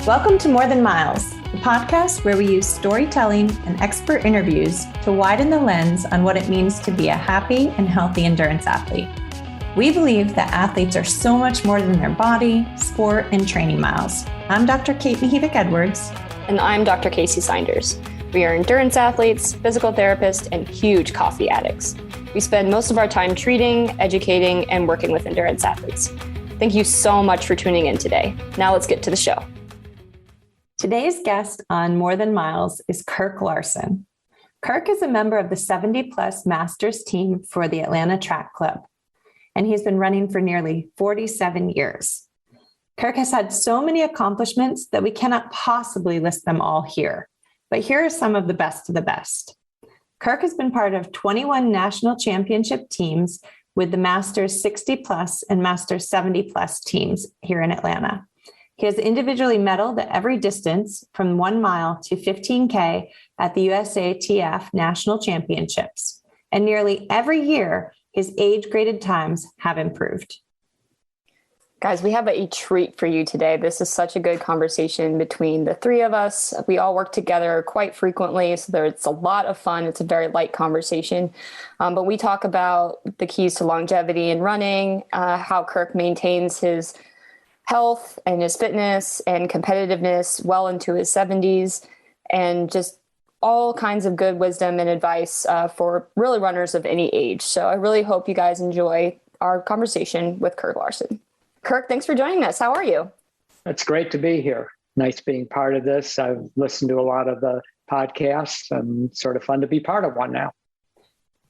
Welcome to More Than Miles, the podcast where we use storytelling and expert interviews to widen the lens on what it means to be a happy and healthy endurance athlete. We believe that athletes are so much more than their body, sport, and training miles. I'm Dr. Mihevc Edwards. And I'm Dr. Kacy Seynders. We are endurance athletes, physical therapists, and huge coffee addicts. We spend most of our time treating, educating, and working with endurance athletes. Thank you so much for tuning in today. Now let's get to the show. Today's guest on More Than Miles is Kirk Larson. Kirk is a member of the 70-plus Masters team for the Atlanta Track Club, and he's been running for nearly 47 years. Kirk has had so many accomplishments that we cannot possibly list them all here, but here are some of the best of the best. Kirk has been part of 21 national championship teams with the Masters 60-plus and Masters 70-plus teams here in Atlanta. He has individually medaled at every distance from 1 mile to 15K at the USATF National Championships. And nearly every year, his age-graded times have improved. Guys, we have a treat for you today. This is such a good conversation between the three of us. We all work together quite frequently, so it's a lot of fun. It's a very light conversation. But we talk about the keys to longevity in running, how Kirk maintains his health and his fitness and competitiveness well into his 70s, and just all kinds of good wisdom and advice for really runners of any age. So I really hope you guys enjoy our conversation with Kirk Larson. Kirk, thanks for joining us. How are you? It's great to be here. Nice being part of this. I've listened to a lot of the podcasts and sort of fun to be part of one now.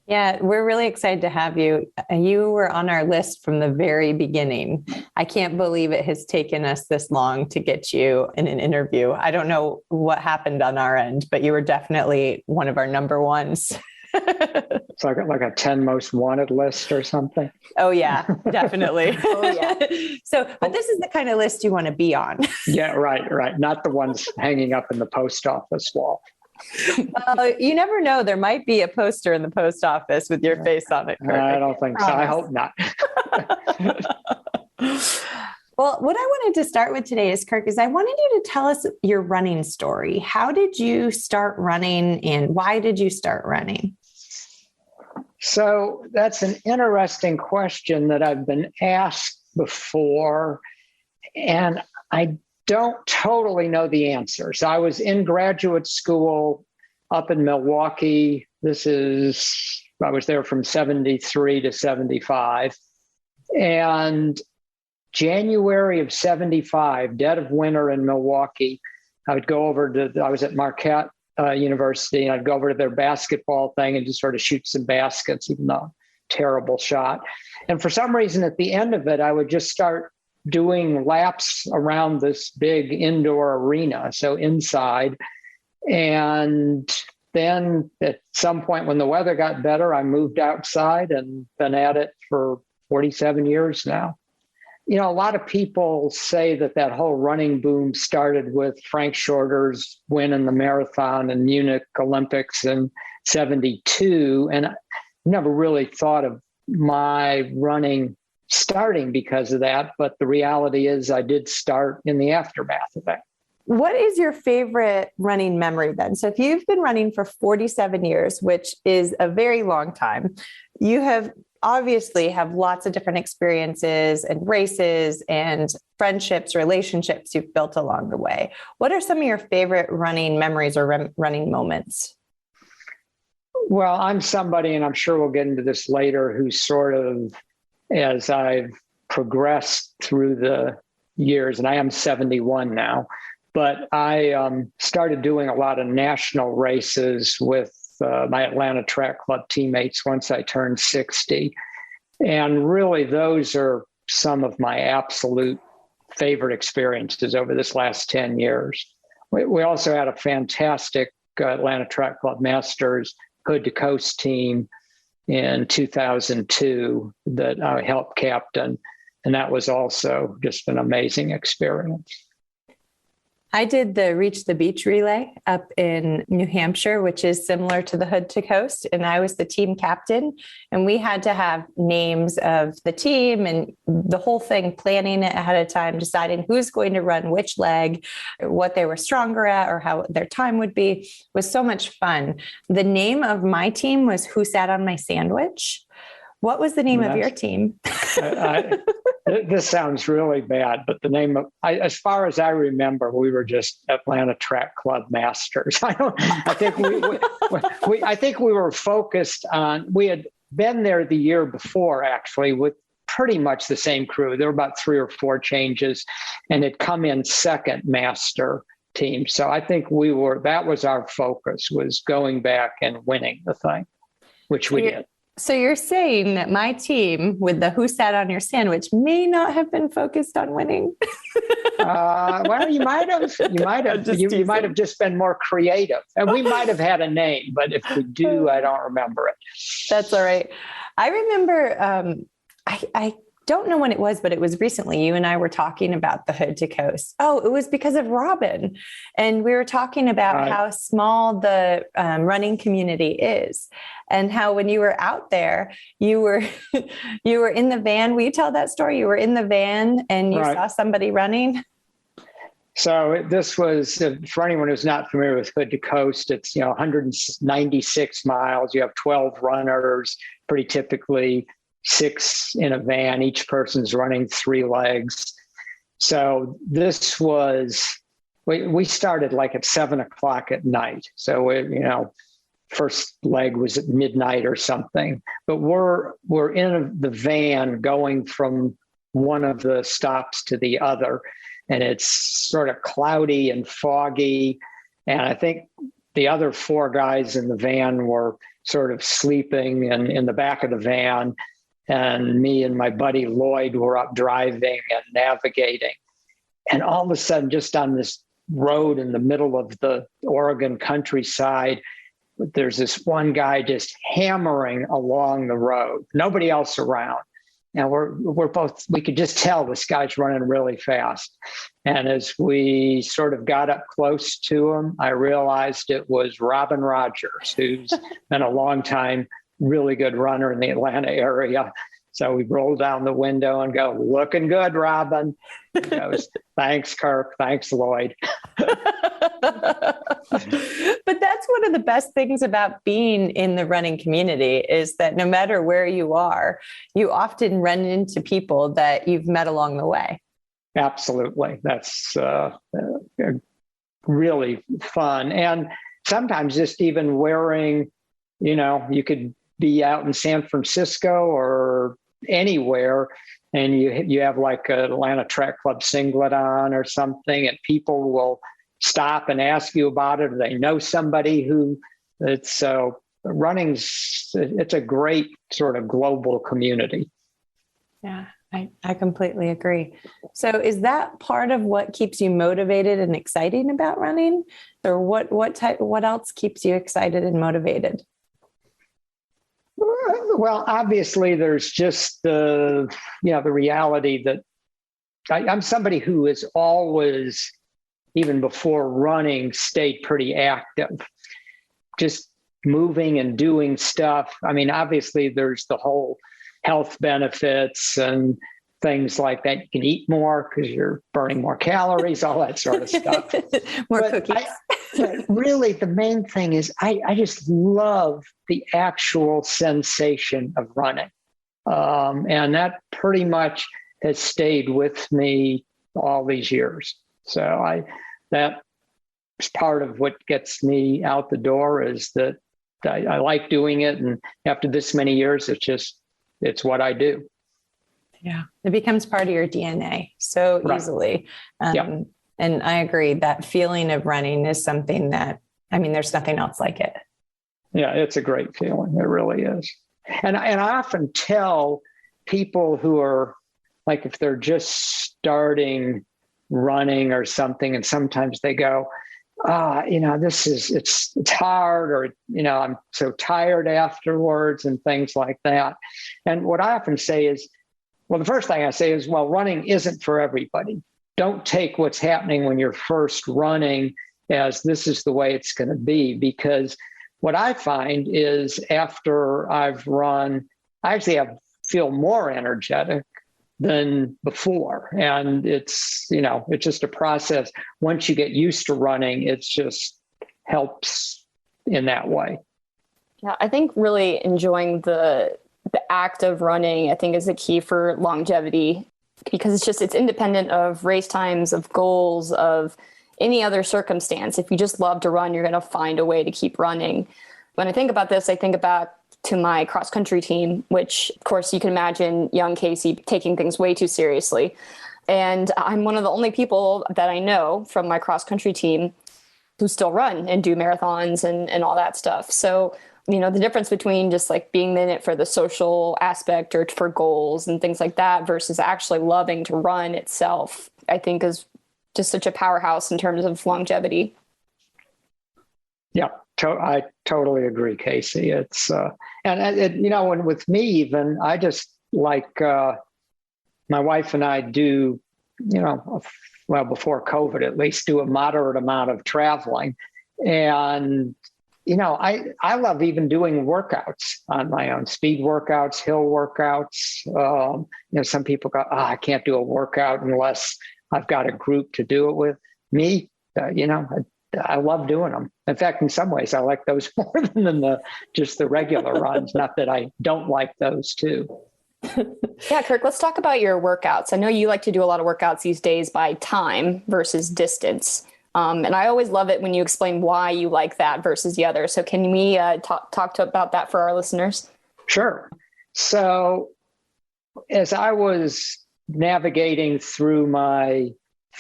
Yeah, we're really excited to have you. You were on our list from the very beginning. I can't believe it has taken us this long to get you in an interview. I don't know what happened on our end, but you were definitely one of our number ones. It's like a 10 most wanted list or something. Oh, yeah, definitely. Oh, yeah. But this is the kind of list you want to be on. Yeah, right. Not the ones hanging up in the post office wall. You never know. There might be a poster in the post office with your face on it. Kirk. I don't think so. I hope not. Well, what I wanted to start with today is, Kirk, I wanted you to tell us your running story. How did you start running and why did you start running? So that's an interesting question that I've been asked before, and I don't totally know the answer. So I was in graduate school up in Milwaukee. I was there from 73 to 75. And January of 75, dead of winter in Milwaukee, I was at Marquette University, and I'd go over to their basketball thing and just sort of shoot some baskets, even though terrible shot. And for some reason, at the end of it, I would just start doing laps around this big indoor arena, so inside. And then at some point when the weather got better, I moved outside and been at it for 47 years now. You know, a lot of people say that whole running boom started with Frank Shorter's win in the marathon in Munich Olympics in 72. And I never really thought of my running starting because of that. But the reality is I did start in the aftermath of that. What is your favorite running memory then? So if you've been running for 47 years, which is a very long time, you have obviously have lots of different experiences and races and friendships, relationships you've built along the way. What are some of your favorite running memories or running moments? Well, I'm somebody, and I'm sure we'll get into this later, who sort of, as I've progressed through the years, and I am 71 now, but I started doing a lot of national races with my Atlanta Track Club teammates once I turned 60. And really, those are some of my absolute favorite experiences over this last 10 years. We also had a fantastic Atlanta Track Club Masters Hood to Coast team in 2002 that I helped captain. And that was also just an amazing experience. I did the Reach the Beach relay up in New Hampshire, which is similar to the Hood to Coast. And I was the team captain. And we had to have names of the team and the whole thing, planning it ahead of time, deciding who's going to run which leg, what they were stronger at, or how their time would be. It was so much fun. The name of my team was Who Sat on My Sandwich. What was the name of your team? This sounds really bad, but the name of, as far as I remember, we were just Atlanta Track Club Masters. I think we were focused on, we had been there the year before, actually, with pretty much the same crew. There were about 3 or 4 changes, and it come in second master team. So I think that was our focus, was going back and winning the thing, which we did. So you're saying that my team with the Who Sat on Your Sandwich may not have been focused on winning? Well, you might have just been more creative, and we might have had a name, but if we do, I don't remember it. That's all right. I remember, I don't know when it was, but it was recently. You and I were talking about the Hood to Coast. Oh, it was because of Robin. And we were talking about how small the running community is, and how when you were out there, you were in the van. Will you tell that story? You were in the van and you saw somebody running. So this was, for anyone who's not familiar with Hood to Coast, it's 196 miles. You have 12 runners, pretty typically 6 in a van. Each person's running 3 legs. So this was, we started like at 7:00 at night. So first leg was at midnight or something. But we're in the van going from one of the stops to the other, and it's sort of cloudy and foggy. And I think the other 4 guys in the van were sort of sleeping and in the back of the van. And me and my buddy Lloyd were up driving and navigating. And all of a sudden, just on this road in the middle of the Oregon countryside, there's this one guy just hammering along the road, nobody else around. And we could just tell this guy's running really fast. And as we sort of got up close to him, I realized it was Robin Rogers, who's been a long time really good runner in the Atlanta area. So we roll down the window and go, "Looking good, Robin." He goes, "Thanks, Kirk. Thanks, Lloyd." But that's one of the best things about being in the running community, is that no matter where you are, you often run into people that you've met along the way. Absolutely. That's really fun. And sometimes just even wearing, you could be out in San Francisco or anywhere, and you have like an Atlanta Track Club singlet on or something, and people will stop and ask you about it, or they know somebody who it's so it's a great sort of global community. Yeah, I completely agree. So is that part of what keeps you motivated and exciting about running? Or what else keeps you excited and motivated? Well, obviously there's just the reality that I'm somebody who has always, even before running, stayed pretty active, just moving and doing stuff. I mean, obviously there's the whole health benefits and things like that. You can eat more because you're burning more calories, all that sort of stuff. More cookies. Really, the main thing is I just love the actual sensation of running. And that pretty much has stayed with me all these years. So that is part of what gets me out the door, is that I like doing it. And after this many years, it's what I do. Yeah. It becomes part of your DNA so easily. And I agree, that feeling of running is something that, there's nothing else like it. Yeah, it's a great feeling. It really is. And I often tell people who are, like, if they're just starting running or something, and sometimes they go, it's hard, or, I'm so tired afterwards and things like that. And what I often say is, well, the first thing I say is, well, running isn't for everybody. don't take what's happening when you're first running as this is the way it's going to be, because what I find is after I've run, I actually feel more energetic than before. And it's just a process. Once you get used to running, it just helps in that way. Yeah, I think really enjoying the act of running, I think, is the key for longevity, because it's independent of race times, of goals, of any other circumstance. If you just love to run, you're going to find a way to keep running. When I think about this, I think about to my cross country team, which of course you can imagine young Kacy taking things way too seriously. And I'm one of the only people that I know from my cross country team who still run and do marathons and all that stuff. So, the difference between just like being in it for the social aspect or for goals and things like that versus actually loving to run itself, I think is just such a powerhouse in terms of longevity. Yeah, I totally agree, Kacy. It's, and with me even, I just like, my wife and I do, before COVID, at least do a moderate amount of traveling. And, I love even doing workouts on my own, speed workouts, hill workouts. Some people go, I can't do a workout unless I've got a group to do it with. Me, I love doing them. In fact, in some ways, I like those more than just the regular runs. Not that I don't like those too. Yeah, Kirk, let's talk about your workouts. I know you like to do a lot of workouts these days by time versus distance. And I always love it when you explain why you like that versus the other. So can we talk about that for our listeners? Sure. So as I was navigating through my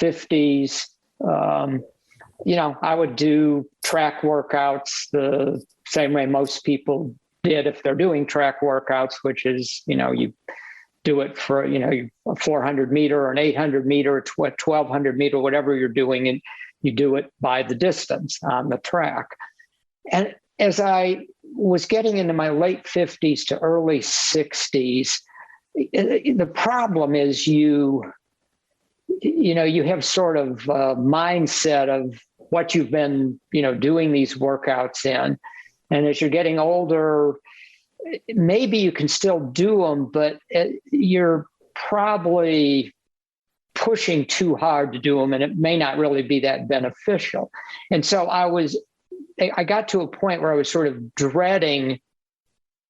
50s, I would do track workouts the same way most people did if they're doing track workouts, which is, you do it for, a 400 meter or an 800 meter, 1200 meter, whatever you're doing, and you do it by the distance on the track. And as I was getting into my late 50s to early 60s, the problem is you have sort of a mindset of what you've been, doing these workouts in. And as you're getting older, maybe you can still do them, but you're probably pushing too hard to do them, and it may not really be that beneficial. And so I got to a point where I was sort of dreading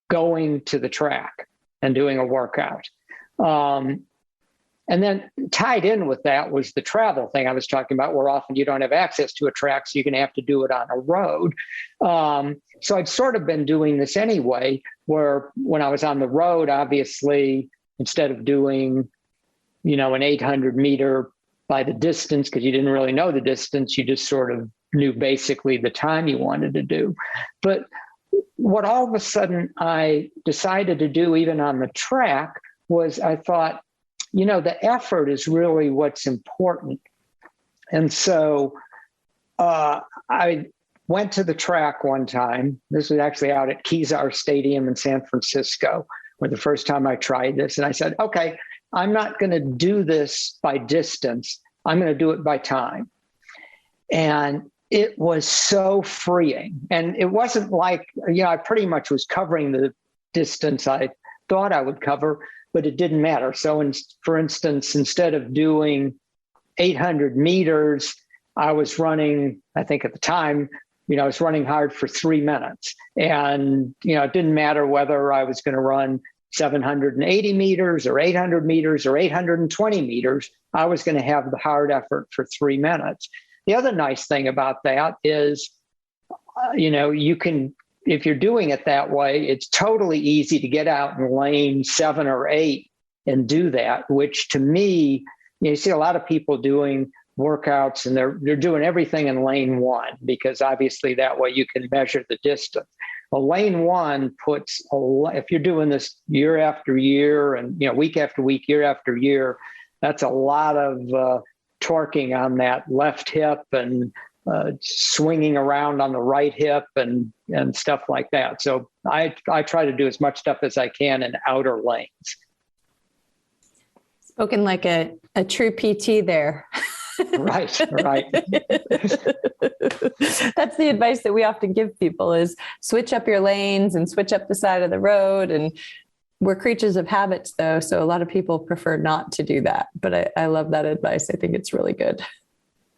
going to the track and doing a workout. And then tied in with that was the travel thing I was talking about, where often you don't have access to a track, so you're going to have to do it on a road. So I'd sort of been doing this anyway, where when I was on the road, obviously, instead of doing, an 800 meter by the distance, because you didn't really know the distance, you just sort of knew basically the time you wanted to do. But what all of a sudden I decided to do, even on the track, was I thought, the effort is really what's important. And so I went to the track one time. This was actually out at Kezar Stadium in San Francisco, where the first time I tried this. And I said, okay, I'm not going to do this by distance. I'm going to do it by time. And it was so freeing. And it wasn't like, I pretty much was covering the distance I thought I would cover, but it didn't matter. So for instance, instead of doing 800 meters, I was running, I think at the time, I was running hard for 3 minutes. And, it didn't matter whether I was going to run 780 meters or 800 meters or 820 meters. I was going to have the hard effort for 3 minutes. The other nice thing about that is, you can, if you're doing it that way, it's totally easy to get out in lane 7 or 8 and do that, which to me, you see a lot of people doing workouts and they're doing everything in lane 1, because obviously that way you can measure the distance. Well, lane 1 puts, if you're doing this year after year and, week after week, year after year, that's a lot of torquing on that left hip and swinging around on the right hip and stuff like that. So I try to do as much stuff as I can in outer lanes. Spoken like a A true PT there. Right. That's the advice that we often give people is switch up your lanes and switch up the side of the road. And we're creatures of habits though. So a lot of people prefer not to do that, but I love that advice. I think it's really good.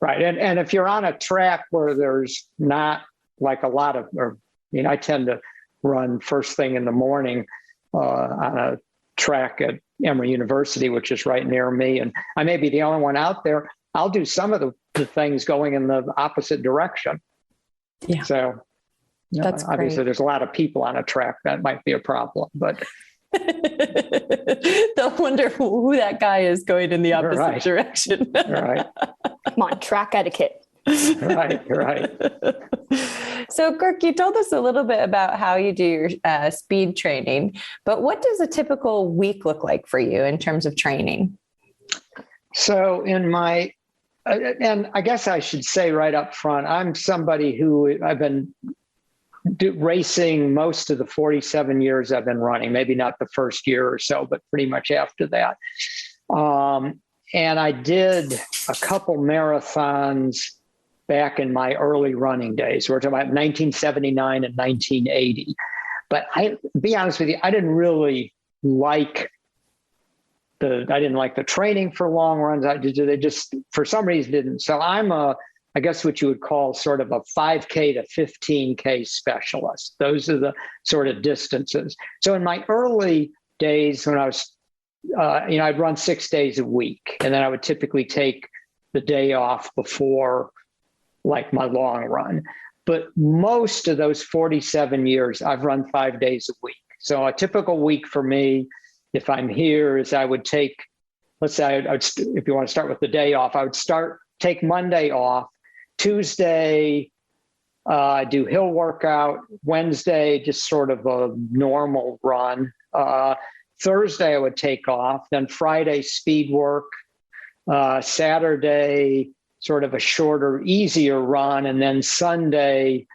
Right. And if you're on a track where there's not like a lot of, I tend to run first thing in the morning on a track at Emory University, which is right near me. And I may be the only one out there. I'll do some of the things going in the opposite direction. Yeah. So that's obviously great. There's a lot of people on a track. That might be a problem, but they'll wonder who that guy is going in the opposite direction. Right. Come on, track etiquette. Right. So Kirk, you told us a little bit about how you do your speed training, but what does a typical week look like for you in terms of training? So and I guess I should say right up front, I'm somebody who I've been racing most of the 47 years I've been running, maybe not the first year or so, but pretty much after that. And I did a couple marathons back in my early running days. We're talking about 1979 and 1980. But to be honest with you, I didn't really like the training for long runs. They just, for some reason, didn't. So I'm I guess what you would call sort of a 5K to 15K specialist. Those are the sort of distances. So in my early days when I was, I'd run 6 days a week, and then I would typically take the day off before like my long run. But most of those 47 years, I've run 5 days a week. So a typical week for me, if I'm here, is I would take, let's say, if you want to start with the day off, I would take Monday off. Tuesday, do hill workout. Wednesday, just sort of a normal run. Thursday, I would take off. Then Friday, speed work. Saturday, sort of a shorter, easier run. And then Sunday,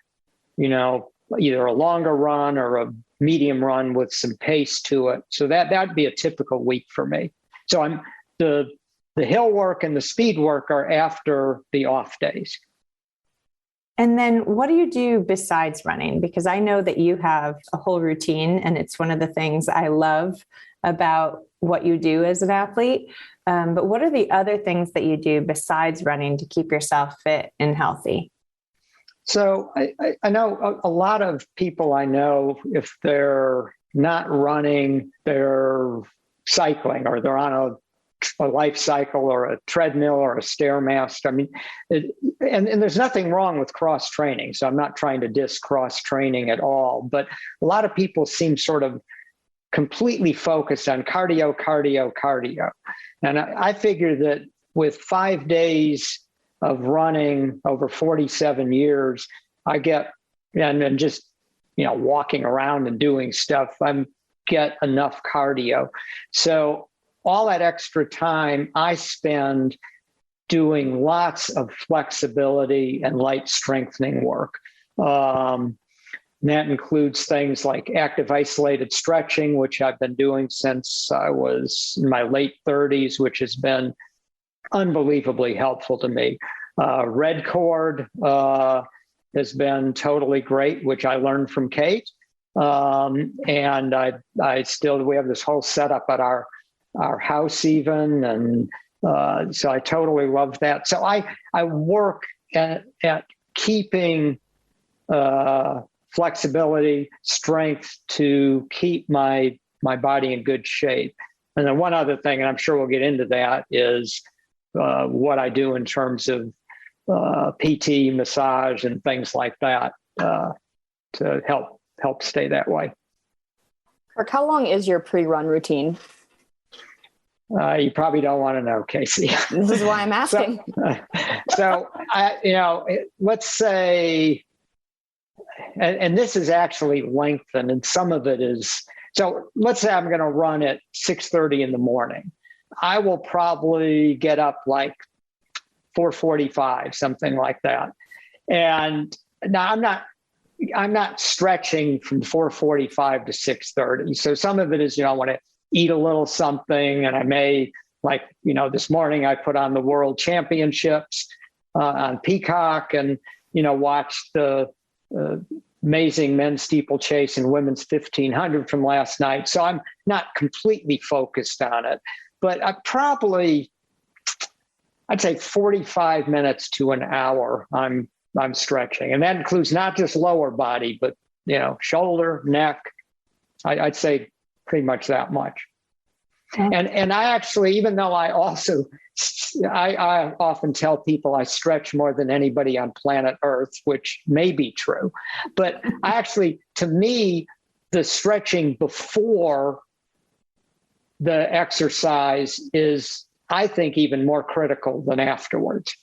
either a longer run or a medium run with some pace to it. So that'd be a typical week for me. So the hill work and the speed work are after the off days. And then what do you do besides running? Because I know that you have a whole routine, and it's one of the things I love about what you do as an athlete. But what are the other things that you do besides running to keep yourself fit and healthy? So I know a lot of people I know, if they're not running, they're cycling, or they're on a life cycle or a treadmill or a Stairmaster. I mean, and there's nothing wrong with cross training. So I'm not trying to diss cross training at all, but a lot of people seem sort of completely focused on cardio. And I figure that with 5 days of running over 47 years, I get, and just, walking around and doing stuff, I get enough cardio. So all that extra time I spend doing lots of flexibility and light strengthening work. And that includes things like active isolated stretching, which I've been doing since I was in my late 30s, which has been unbelievably helpful to me. Red cord has been totally great, which I learned from Kate. And we have this whole setup at our house even. And so I totally love that. So I work at keeping flexibility, strength to keep my body in good shape. And then one other thing, and I'm sure we'll get into that, is what I do in terms of PT, massage, and things like that to help stay that way. Kirk, how long is your pre-run routine? You probably don't want to know, Kacy. This is why I'm asking. So let's say, and this is actually lengthened, and some of it is, so let's say I'm going to run at 6:30 in the morning. I will probably get up like 4:45, something like that. And now I'm not stretching from 4:45 to 6:30. So some of it is, I want to eat a little something, and I may like, this morning I put on the World Championships on Peacock and, watched the amazing men's steeplechase and women's 1500 from last night. So I'm not completely focused on it, but I'd say 45 minutes to an hour I'm stretching. And that includes not just lower body, but, shoulder, neck. I'd say pretty much that much. And I actually, even though I often tell people I stretch more than anybody on planet Earth, which may be true, but to me, the stretching before the exercise is, I think, even more critical than afterwards,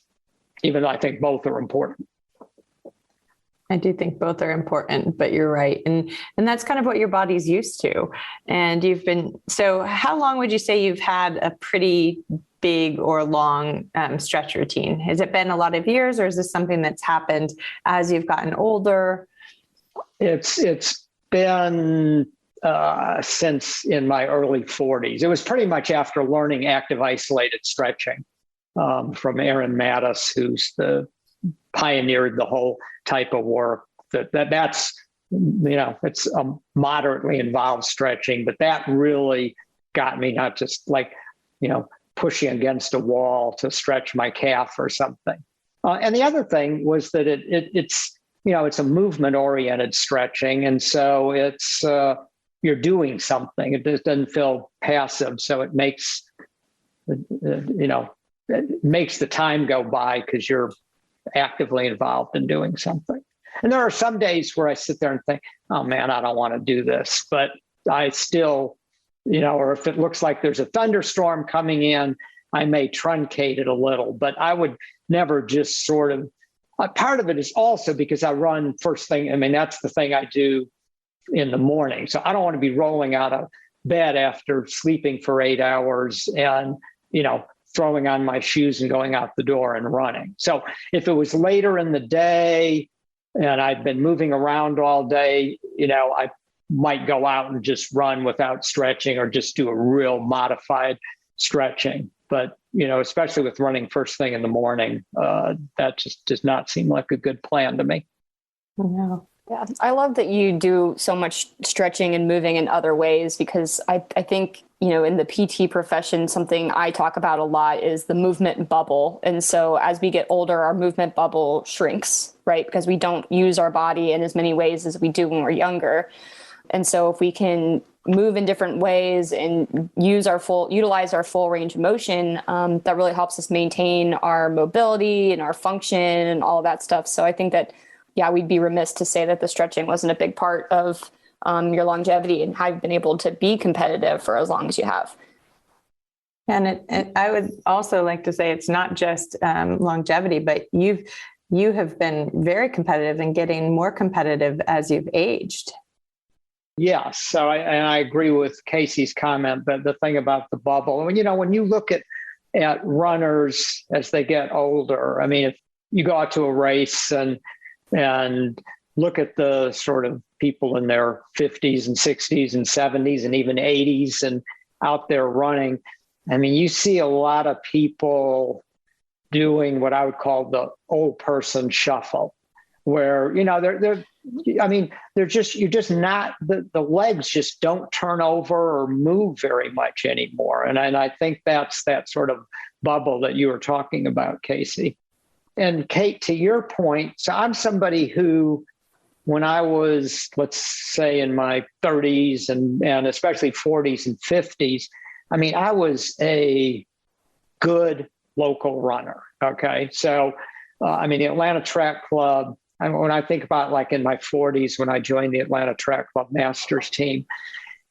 even though I think both are important. I do think both are important, but you're right. And that's kind of what your body's used to. And so how long would you say you've had a pretty big or long stretch routine? Has it been a lot of years, or is this something that's happened as you've gotten older? It's been since in my early 40s. It was pretty much after learning active isolated stretching from Aaron Mattis, who's pioneered the whole type of work that's it's a moderately involved stretching, but that really got me, not just like pushing against a wall to stretch my calf or something. And the other thing was that it's a movement oriented stretching, and so it's you're doing something. It just doesn't feel passive, so it makes it makes the time go by because you're actively involved in doing something. And there are some days where I sit there and think, oh man, I don't want to do this, but I still, or if it looks like there's a thunderstorm coming in, I may truncate it a little, but I would never just sort of, part of it is also because I run first thing. I mean, that's the thing I do in the morning. So I don't want to be rolling out of bed after sleeping for 8 hours and, throwing on my shoes and going out the door and running. So if it was later in the day and I'd been moving around all day, I might go out and just run without stretching or just do a real modified stretching. But, especially with running first thing in the morning, that just does not seem like a good plan to me. No. Yeah, I love that you do so much stretching and moving in other ways, because I think, in the PT profession, something I talk about a lot is the movement bubble. And so as we get older, our movement bubble shrinks, right? Because we don't use our body in as many ways as we do when we're younger. And so if we can move in different ways and utilize our full range of motion, that really helps us maintain our mobility and our function and all of that stuff. So I think that, we'd be remiss to say that the stretching wasn't a big part of your longevity and how you've been able to be competitive for as long as you have. And I would also like to say it's not just longevity, but you have been very competitive and getting more competitive as you've aged. Yes. So I agree with Kacy's comment that the thing about the bubble, when you look at runners as they get older, I mean, if you go out to a race and look at the sort of people in their 50s and 60s and 70s and even 80s and out there running, I mean, you see a lot of people doing what I would call the old person shuffle, where, you're just not, the legs just don't turn over or move very much anymore. And I think that's that sort of bubble that you were talking about, Kacy. And Kate, to your point, so I'm somebody who, when I was, let's say, in my 30s and especially 40s and 50s, I mean, I was a good local runner. Okay. So, the Atlanta Track Club, when I think about like in my 40s, when I joined the Atlanta Track Club Masters team,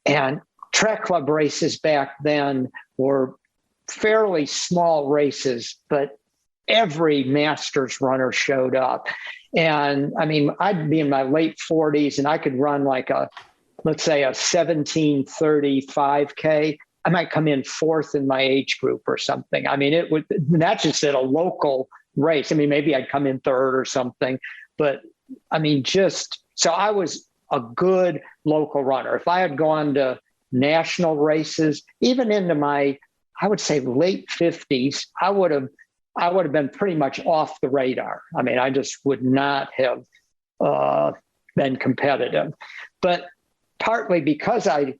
and track club races back then were fairly small races, but every Masters runner showed up. And I'd be in my late 40s and I could run like let's say a 17:35K. I might come in fourth in my age group or something. That's just at a local race. Maybe I'd come in third or something, but so I was a good local runner. If I had gone to national races, even into my I would say late 50s, I would have been pretty much off the radar. I mean, I just would not have been competitive. But partly because I,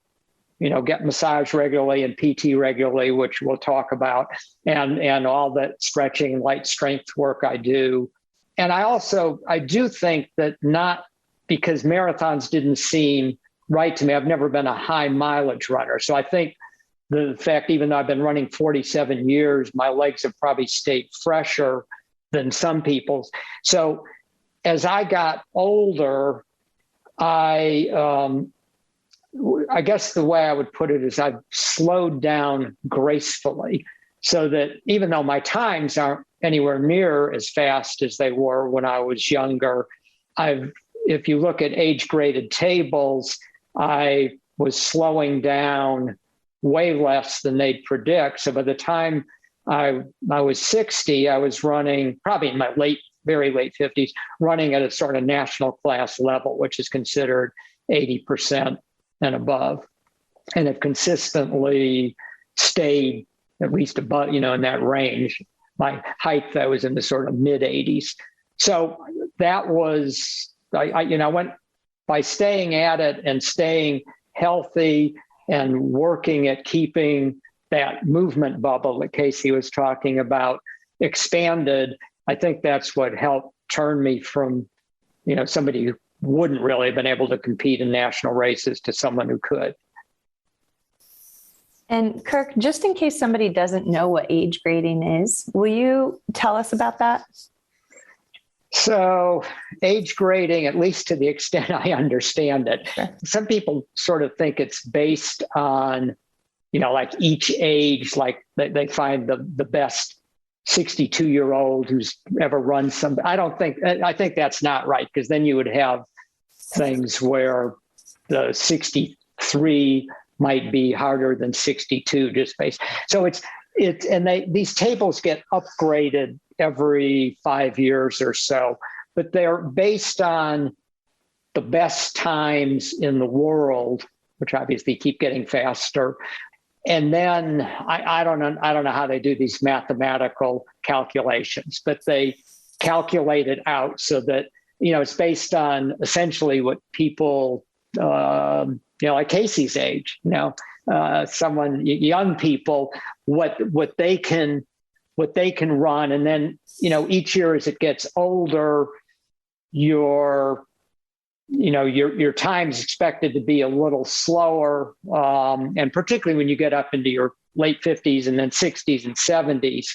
get massage regularly and PT regularly, which we'll talk about, and all that stretching and light strength work I do. And I do think that not because marathons didn't seem right to me. I've never been a high mileage runner. So I think the fact, even though I've been running 47 years, my legs have probably stayed fresher than some people's. So as I got older, I guess the way I would put it is I've slowed down gracefully so that even though my times aren't anywhere near as fast as they were when I was younger, if you look at age-graded tables, I was slowing down way less than they'd predict. So by the time I was 60, I was running probably in my very late 50s, running at a sort of national class level, which is considered 80% and above, and have consistently stayed at least above, in that range. My height, I was in the sort of mid 80s. So that was, I went by staying at it and staying healthy and working at keeping that movement bubble that Kacy was talking about expanded. I think that's what helped turn me from, somebody who wouldn't really have been able to compete in national races to someone who could. And Kirk, just in case somebody doesn't know what age grading is, will you tell us about that? So age grading, at least to the extent I understand it, sure. Some people sort of think it's based on, like each age, like they find the best 62-year-old who's ever run some. I think that's not right, because then you would have things where the 63 might be harder than 62 just based. So these tables get upgraded every 5 years or so, but they're based on the best times in the world, which obviously keep getting faster. And then I don't know how they do these mathematical calculations, but they calculate it out so that, it's based on essentially what people, like Kacy's age, young people, what they can run. And then, each year as it gets older, your time's expected to be a little slower. And particularly when you get up into your late 50s and then 60s and 70s.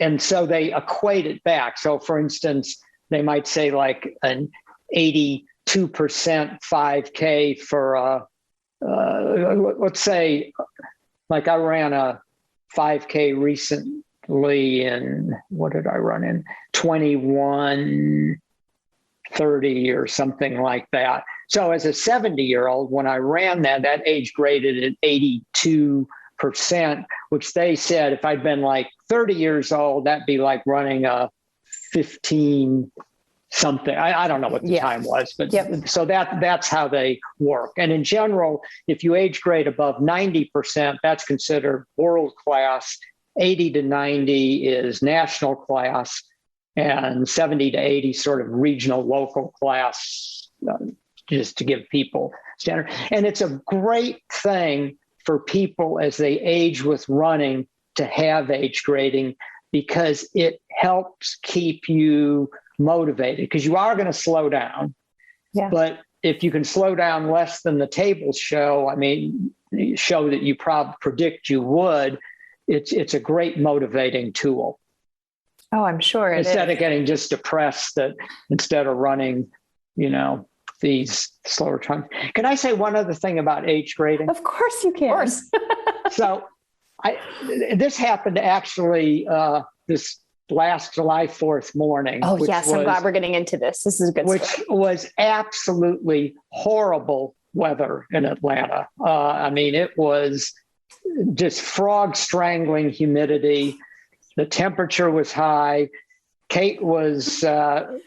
And so they equate it back. So for instance, they might say like an 82% 5K for, let's say, like I ran a 5K recently in, what did I run in? 21:30 or something like that. So as a 70-year-old, when I ran that age graded at 82%, which they said if I'd been like 30 years old, that'd be like running a 15 something. I don't know what the time was, but so that's how they work. And in general, if you age grade above 90%, that's considered world class. 80 to 90 is national class, and 70 to 80 sort of regional, local class, just to give people standard. And it's a great thing for people as they age with running to have age grading, because it helps keep you motivated, because you are going to slow down. Yeah. But if you can slow down less than the tables show, show that you predict you would, it's a great motivating tool. Oh, I'm sure. Instead of getting just depressed that instead of running, these slower times. Can I say one other thing about age grading? Of course you can. Of course. So this happened actually this last July 4th morning. Oh, yes. I'm glad we're getting into this. This is a good Which story. was absolutely horrible weather in Atlanta. It was just frog strangling humidity. The temperature was high. Kate was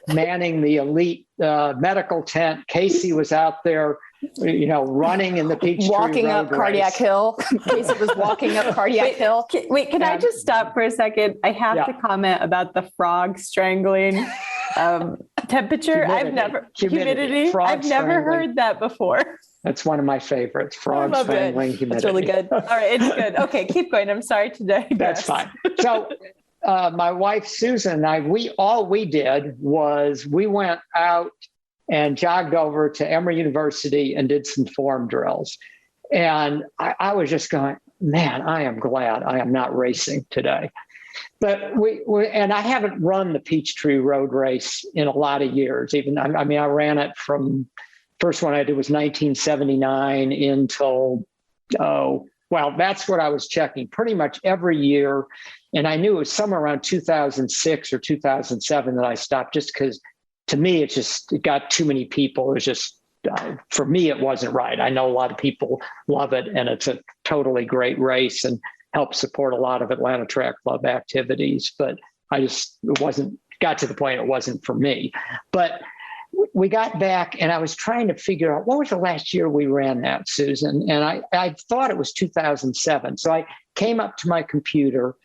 manning the elite medical tent. Kacy was out there running in the Peachtree walking Road up Cardiac race. Hill. Kacy was walking up Cardiac Hill. Wait, can I just stop for a second? I have to comment about the frog strangling temperature. Humidity. I've never heard that before. That's one of my favorites. Frog strangling humidity. That's really good. All right, it's good. Okay, keep going. I'm sorry to digress. That's fine. So my wife, Susan, and I, we did was we went out and jogged over to Emory University and did some form drills. And I was just going, man, I am glad I am not racing today. But and I haven't run the Peachtree Road race in a lot of years. I ran it from, first one I did was 1979 until, that's what I was checking pretty much every year. And I knew it was somewhere around 2006 or 2007 that I stopped, just because to me, it got too many people. It was just, for me, it wasn't right. I know a lot of people love it, and it's a totally great race and helps support a lot of Atlanta Track Club activities. But got to the point it wasn't for me. But we got back, and I was trying to figure out, what was the last year we ran that, Susan? And I thought it was 2007. So I came up to my computer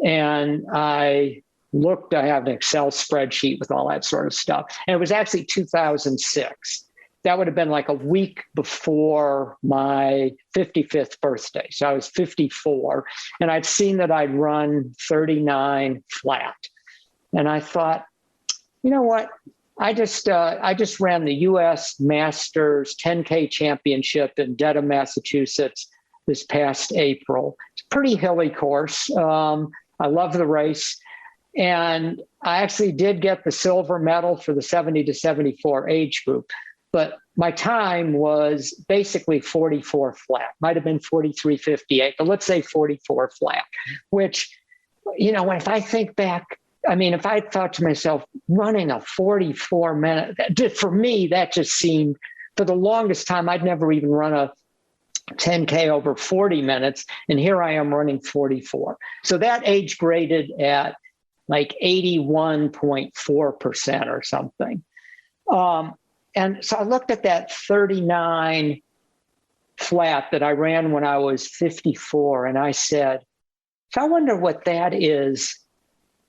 and I looked. I have an Excel spreadsheet with all that sort of stuff. And it was actually 2006. That would have been like a week before my 55th birthday. So I was 54, and I'd seen that I'd run 39 flat. And I thought, you know what? I just ran the U.S. Masters 10K Championship in Dedham, Massachusetts this past April. It's a pretty hilly course. I love the race. And I actually did get the silver medal for the 70 to 74 age group. But my time was basically 44 flat. Might have been 43.58, but let's say 44 flat, which, if I think back, if I thought to myself, running a 44 minute, for me, that just seemed, for the longest time, I'd never even run a 10K over 40 minutes. And here I am running 44. So that age graded at like 81.4% or something. And so I looked at that 39 flat that I ran when I was 54, and I said, so I wonder what that is,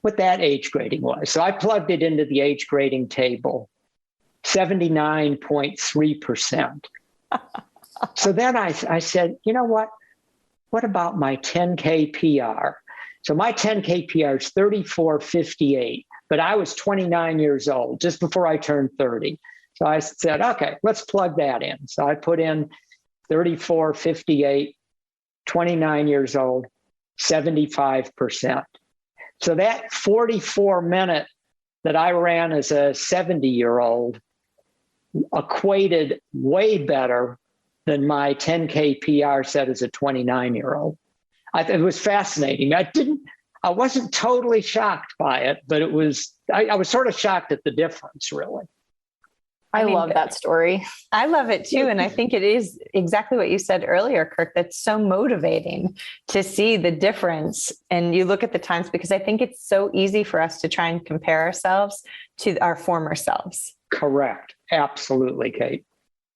what that age grading was. So I plugged it into the age grading table, 79.3%. So then I said, you know what? What about my 10K PR? So my 10K PR is 34.58, but I was 29 years old just before I turned 30. So I said, okay, let's plug that in. So I put in 34.58, 29 years old, 75%. So that 44 minute that I ran as a 70-year-old equated way better than my 10K PR set as a 29-year-old. It was fascinating. I wasn't totally shocked by it, but I was sort of shocked at the difference, really. I love that story. I love it too. And I think it is exactly what you said earlier, Kirk, that's so motivating to see the difference. And you look at the times, because I think it's so easy for us to try and compare ourselves to our former selves. Correct. Absolutely, Kate.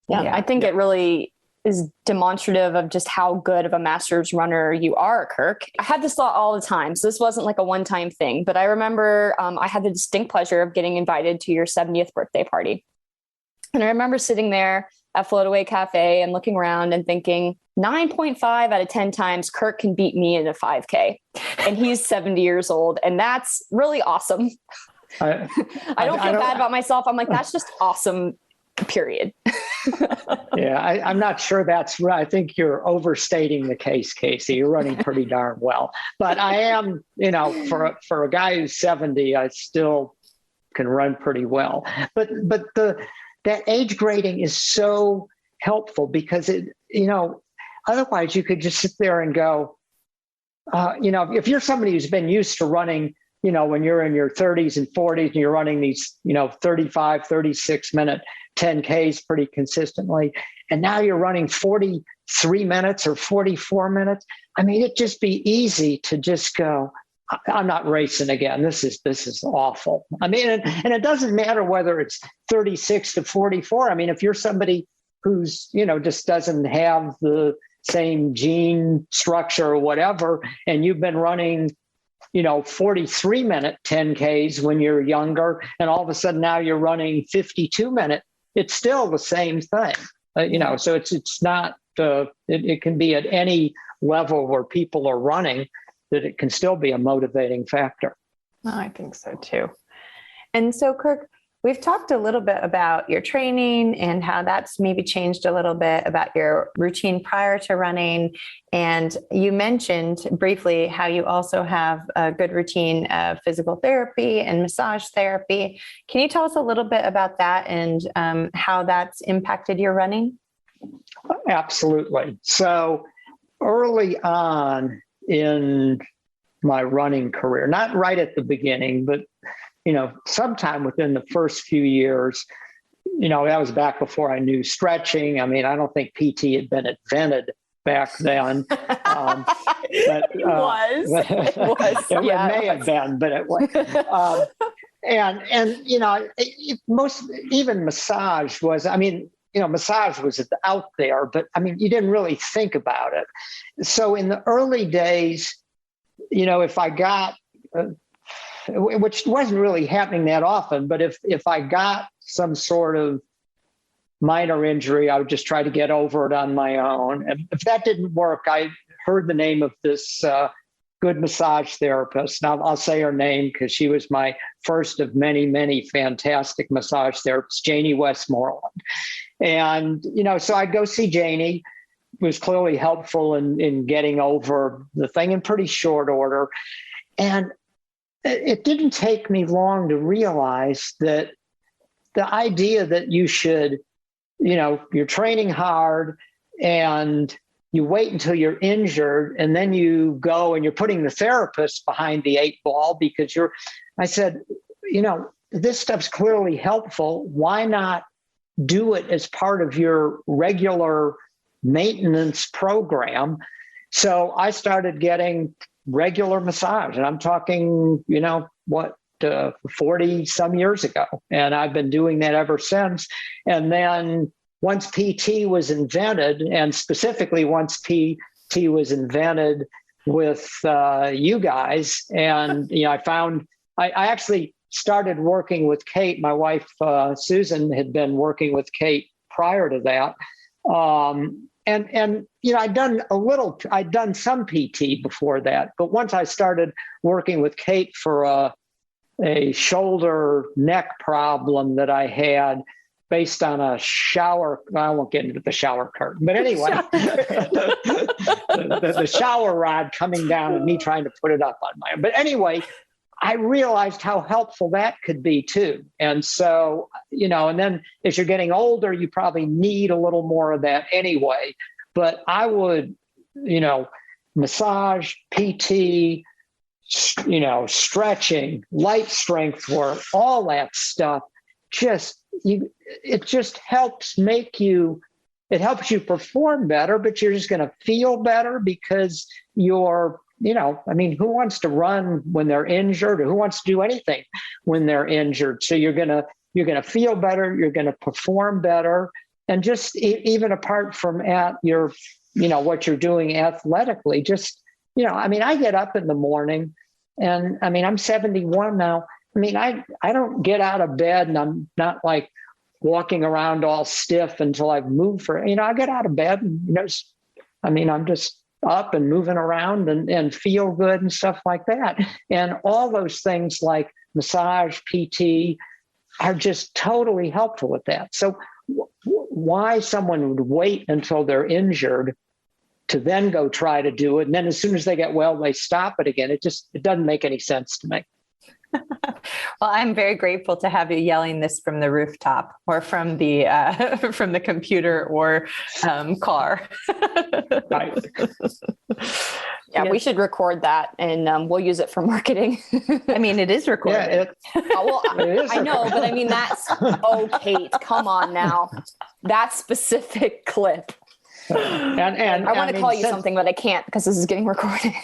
Yeah. I think it really is demonstrative of just how good of a Masters runner you are, Kirk. I had this thought all the time. So this wasn't like a one-time thing, but I remember I had the distinct pleasure of getting invited to your 70th birthday party. And I remember sitting there at Floataway Cafe and looking around and thinking 9.5 out of 10 times Kirk can beat me in a 5K, and he's 70 years old. And that's really awesome. I don't feel bad about myself. I'm like, that's just awesome, period. Yeah, I'm not sure that's right. I think you're overstating the case, Kacy. You're running pretty darn well. But I am, for a guy who's 70, I still can run pretty well. But that age grading is so helpful, because otherwise you could just sit there and go, if you're somebody who's been used to running, when you're in your 30s and 40s and you're running these, 35, 36 minute 10Ks pretty consistently, and now you're running 43 minutes or 44 minutes. It'd just be easy to just go, I'm not racing again. This is awful. And it doesn't matter whether it's 36 to 44. If you're somebody who's, just doesn't have the same gene structure or whatever, and you've been running 43-minute 10Ks when you're younger, and all of a sudden now you're running 52-minute, it's still the same thing. So it's not, it can be at any level where people are running, that it can still be a motivating factor. Oh, I think so too. And so, Kirk, we've talked a little bit about your training and how that's maybe changed a little bit, about your routine prior to running. And you mentioned briefly how you also have a good routine of physical therapy and massage therapy. Can you tell us a little bit about that and how that's impacted your running? Absolutely. So early on in my running career, not right at the beginning, but sometime within the first few years, that was back before I knew stretching. I mean, I don't think PT had been invented back then. It may have been, but it was. Even massage was, massage was out there, but you didn't really think about it. So in the early days, if I got, which wasn't really happening that often, but if I got some sort of minor injury, I would just try to get over it on my own. And if that didn't work, I heard the name of this good massage therapist. Now I'll say her name because she was my first of many, many fantastic massage therapists, Janie Westmoreland. And, so I'd go see Janie. It was clearly helpful in getting over the thing in pretty short order. And it didn't take me long to realize that the idea that you should, you're training hard and you wait until you're injured and then you go and you're putting the therapist behind the 8 ball because I said, this stuff's clearly helpful. Why not do it as part of your regular maintenance program? So I started getting regular massage, and I'm talking, 40 some years ago. And I've been doing that ever since. And then once PT was invented, and specifically once PT was invented with you guys, and, I actually started working with Kate. My wife, Susan, had been working with Kate prior to that. And I'd done some PT before that, but once I started working with Kate for a shoulder neck problem that I had based on a shower, I won't get into the shower curtain, but anyway, the shower rod coming down and me trying to put it up on my own. But anyway, I realized how helpful that could be too. And so, and then as you're getting older, you probably need a little more of that anyway. But I would, massage, PT, stretching, light strength work, all that stuff, it just helps it helps you perform better, but you're just going to feel better because you're, who wants to run when they're injured, or who wants to do anything when they're injured? So you're going to feel better. You're going to perform better. And just even apart from at your, what you're doing athletically, just, I get up in the morning and I'm 71 now. I don't get out of bed and I'm not like walking around all stiff until I've moved I get out of bed and, I'm just up and moving around and feel good and stuff like that. And all those things like massage, PT are just totally helpful with that. So why someone would wait until they're injured to then go try to do it, and then as soon as they get well, they stop it again. It doesn't make any sense to me. Well, I'm very grateful to have you yelling this from the rooftop or from the computer or car. Right. Yeah, we should record that and we'll use it for marketing. It is recorded. I know, but that's, Kate, come on now. That specific clip. And I want to call you something, but I can't because this is getting recorded.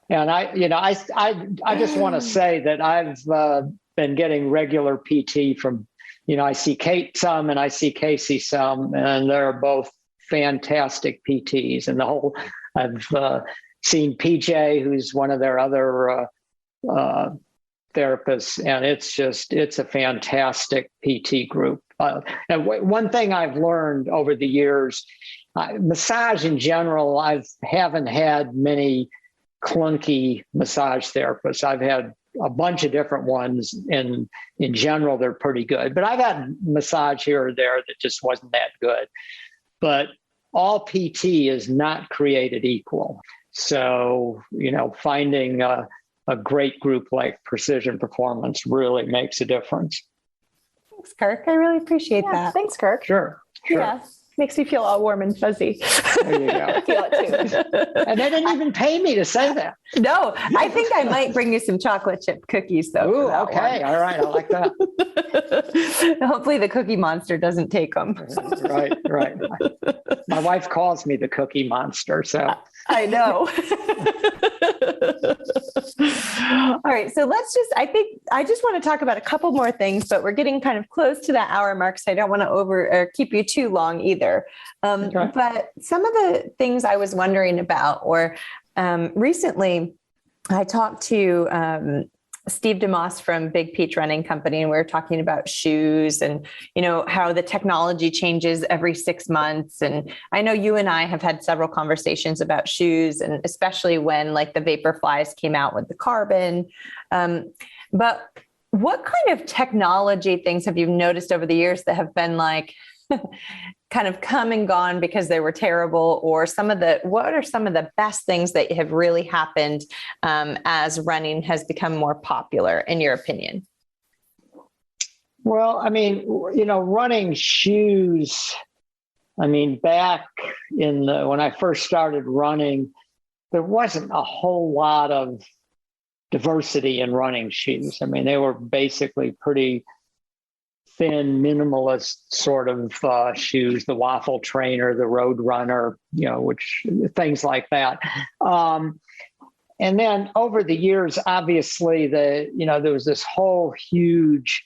And I just want to say that I've been getting regular PT from I see Kate some and I see Kacy some, and they're both fantastic PTs. And I've seen PJ, who's one of their other therapists, and it's a fantastic PT group. And one thing I've learned over the years, massage in general, I haven't had many clunky massage therapists. I've had a bunch of different ones, and in general, they're pretty good. But I've had massage here or there that just wasn't that good. But all PT is not created equal. So, finding a great group like Precision Performance really makes a difference. Thanks, Kirk. I really appreciate that. Thanks, Kirk. Sure. Yeah. Makes me feel all warm and fuzzy. There you go. I feel it too. And they didn't even pay me to say that. No, I think I might bring you some chocolate chip cookies though. Ooh, okay. All right. I like that. Hopefully the Cookie Monster doesn't take them. Right. My wife calls me the Cookie Monster, so. I know. All right. So I just want to talk about a couple more things, but we're getting kind of close to that hour mark. So I don't want to keep you too long either. Okay. But some of the things I was wondering about, or recently I talked to Steve DeMoss from Big Peach Running Company, and we were talking about shoes and, how the technology changes every 6 months. And I know you and I have had several conversations about shoes, and especially when like the Vaporflies came out with the carbon. But what kind of technology things have you noticed over the years that have been like kind of come and gone because they were terrible, or what are some of the best things that have really happened as running has become more popular, in your opinion? Well, running shoes, back when I first started running, there wasn't a whole lot of diversity in running shoes. They were basically pretty thin, minimalist sort of shoes, the waffle trainer, the road runner, which things like that. And then over the years, obviously there was this whole huge,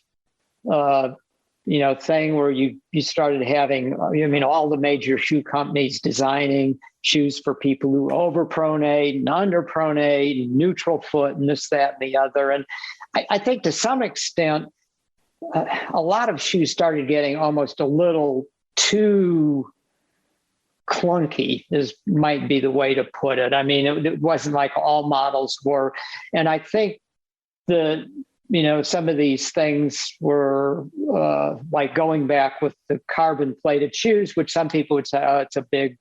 thing where you started having, all the major shoe companies designing shoes for people who overpronate and underpronate and neutral foot and this, that, and the other. And I think to some extent, a lot of shoes started getting almost a little too clunky, might be the way to put it. It wasn't like all models were. And I think some of these things were like going back with the carbon plated shoes, which some people would say, oh, it's a big,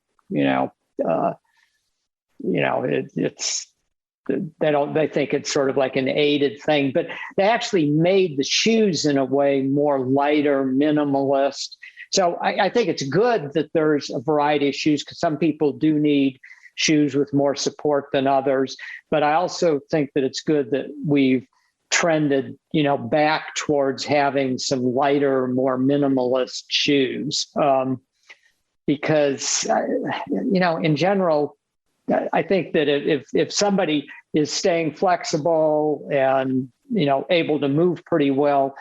they think it's sort of like an aided thing, but they actually made the shoes in a way more lighter, minimalist. So I think it's good that there's a variety of shoes, because some people do need shoes with more support than others. But I also think that it's good that we've trended, back towards having some lighter, more minimalist shoes. Because, in general, I think that if somebody is staying flexible and, able to move pretty well,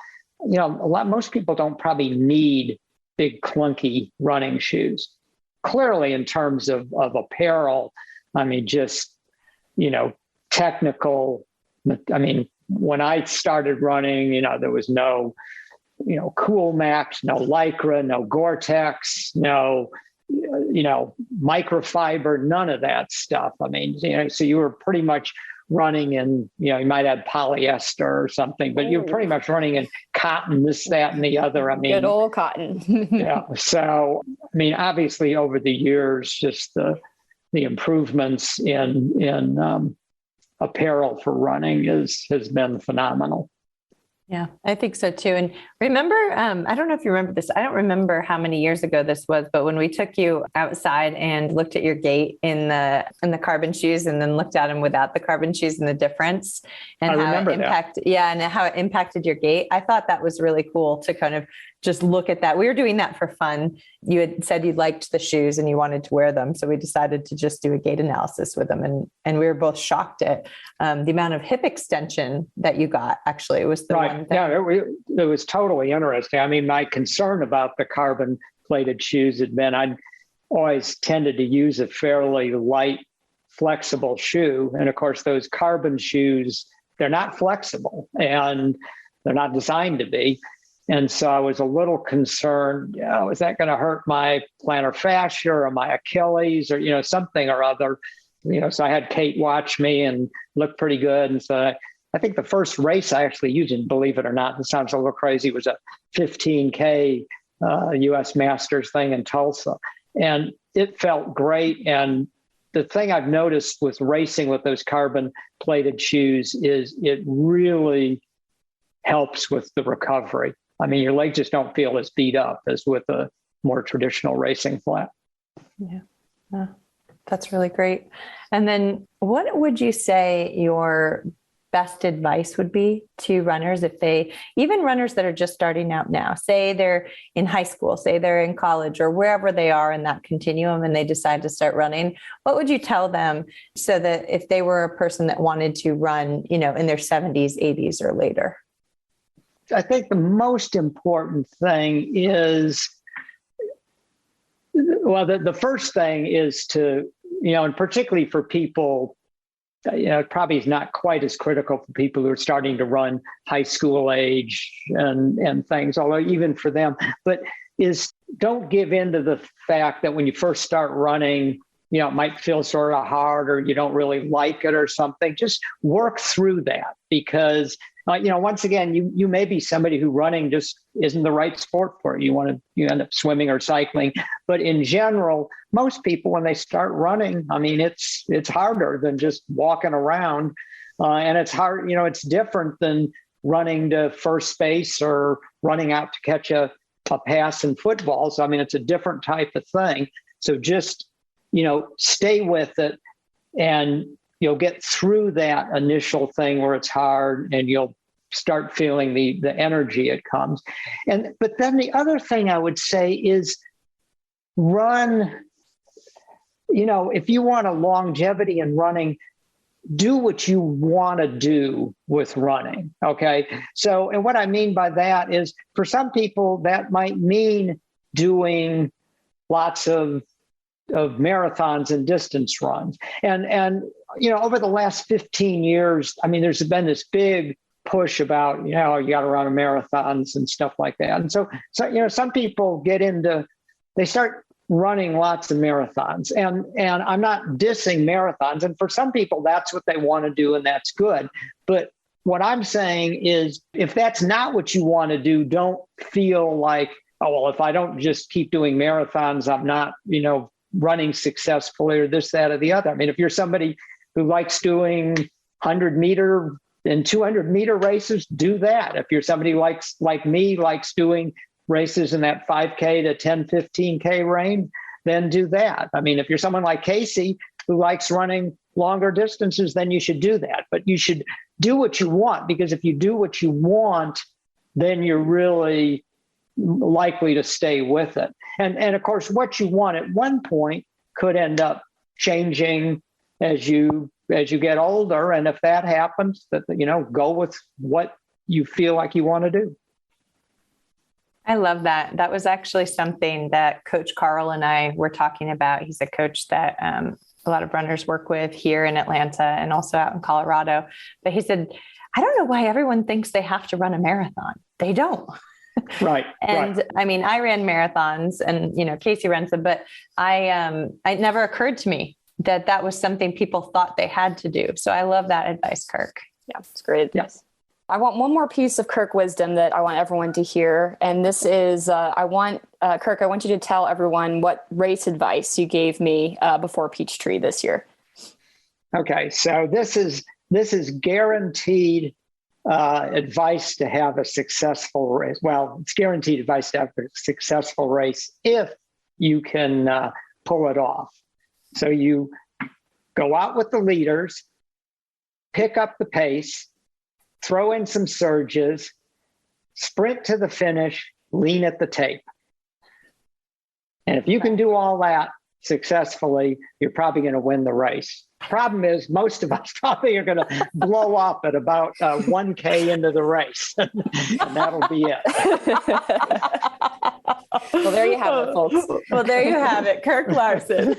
most people don't probably need big clunky running shoes. Clearly, in terms of apparel, technical. When I started running, there was no, Cool Max, no Lycra, no Gore-Tex, no, microfiber, none of that stuff. So you were pretty much running in, you might have polyester or something, but you're pretty much running in cotton, this, that, and the other. Good old cotton. Yeah. So, obviously over the years, just the improvements in apparel for running has been phenomenal. Yeah, I think so too. And remember, I don't know if you remember this. I don't remember how many years ago this was, but when we took you outside and looked at your gait in the carbon shoes, and then looked at them without the carbon shoes and the difference, and how it impacted your gait. I thought that was really cool to kind of just look at that. We were doing that for fun. You had said you liked the shoes and you wanted to wear them. So we decided to just do a gait analysis with them. And we were both shocked at the amount of hip extension that you got. Actually, it was the one thing. Yeah, it was totally interesting. I mean, my concern about the carbon plated shoes had been I'd always tended to use a fairly light, flexible shoe. And of course, those carbon shoes, they're not flexible and they're not designed to be. And so I was a little concerned, is that going to hurt my plantar fascia or my Achilles or, something or other? So I had Kate watch me and look pretty good. And so I think the first race I actually used, and believe it or not, this sounds a little crazy, was a 15K US Masters thing in Tulsa. And it felt great. And the thing I've noticed with racing with those carbon plated shoes is it really helps with the recovery. I mean, your legs just don't feel as beat up as with a more traditional racing flat. Yeah, that's really great. And then what would you say your best advice would be to runners even runners that are just starting out now, say they're in high school, say they're in college or wherever they are in that continuum and they decide to start running, what would you tell them so that if they were a person that wanted to run, in their 70s, 80s or later? I think the most important thing is, the first thing is to, and particularly for people, it probably is not quite as critical for people who are starting to run high school age and things, although even for them, but is don't give in to the fact that when you first start running, it might feel sort of hard or you don't really like it or something. Just work through that because once again, you may be somebody who running just isn't the right sport for you. You end up swimming or cycling. But in general, most people, when they start running, I mean, it's harder than just walking around. And it's hard, it's different than running to first base or running out to catch a pass in football. So, I mean, it's a different type of thing. So just, stay with it and you'll get through that initial thing where it's hard and you'll start feeling the energy it comes. But then the other thing I would say is run, if you want a longevity in running, do what you want to do with running. Okay. So, and what I mean by that is for some people that might mean doing lots of marathons and distance runs. And over the last 15 years, I mean, there's been this big push about, you got to run marathons and stuff like that. And so, some people they start running lots of marathons and I'm not dissing marathons. And for some people, that's what they want to do and that's good. But what I'm saying is if that's not what you want to do, don't feel like, oh, well, if I don't just keep doing marathons, I'm not, running successfully or this, that, or the other. I mean, if you're somebody who likes doing 100-meter and 200-meter races, do that. If you're somebody like me, likes doing races in that 5K to 10, 15K range, then do that. I mean, if you're someone like Kacy who likes running longer distances, then you should do that. But you should do what you want, because if you do what you want, then you're really likely to stay with it. And of course, what you want at one point could end up changing as you get older. And if that happens, go with what you feel like you want to do. I love that. That was actually something that Coach Carl and I were talking about. He's a coach that a lot of runners work with here in Atlanta and also out in Colorado. But he said, I don't know why everyone thinks they have to run a marathon. They don't. Right. And right. I mean, I ran marathons and, Kacy runs them, but it never occurred to me that was something people thought they had to do. So I love that advice, Kirk. Yeah, it's great. Yes. I want one more piece of Kirk wisdom that I want everyone to hear. And this is, Kirk, I want you to tell everyone what race advice you gave me before Peachtree this year. Okay. So this is guaranteed advice to have a successful race. Well, it's guaranteed advice to have a successful race if you can pull it off. So you go out with the leaders, pick up the pace, throw in some surges, sprint to the finish, lean at the tape. And if you can do all that successfully, you're probably going to win the race. Problem is, most of us probably are going to blow up at about 1K into the race, and that'll be it. Well, there you have it, folks. Well, there you have it, Kirk Larson.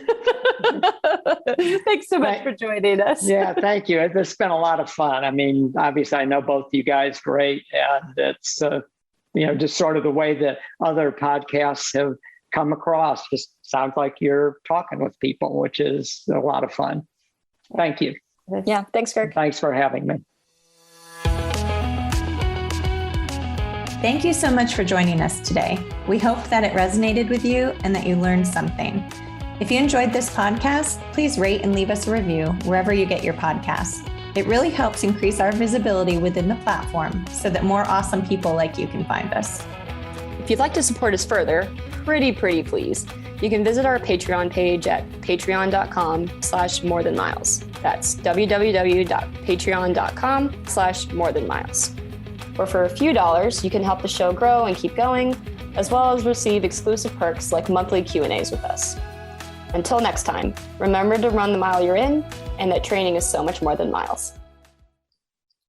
Thanks so much for joining us. Yeah, thank you. It's been a lot of fun. I mean, obviously, I know both you guys great, and it's just sort of the way that other podcasts have come across. Just sounds like you're talking with people, which is a lot of fun. Thank you. Yeah, thanks, Kirk. Thanks for having me. Thank you so much for joining us today. We hope that it resonated with you and that you learned something. If you enjoyed this podcast, please rate and leave us a review wherever you get your podcasts. It really helps increase our visibility within the platform so that more awesome people like you can find us. If you'd like to support us further, pretty please, you can visit our Patreon page at patreon.com/morethanmiles. That's www.patreon.com/morethanmiles. Or for a few dollars, you can help the show grow and keep going, as well as receive exclusive perks like monthly Q&As with us. Until next time, remember to run the mile you're in, and that training is so much more than miles.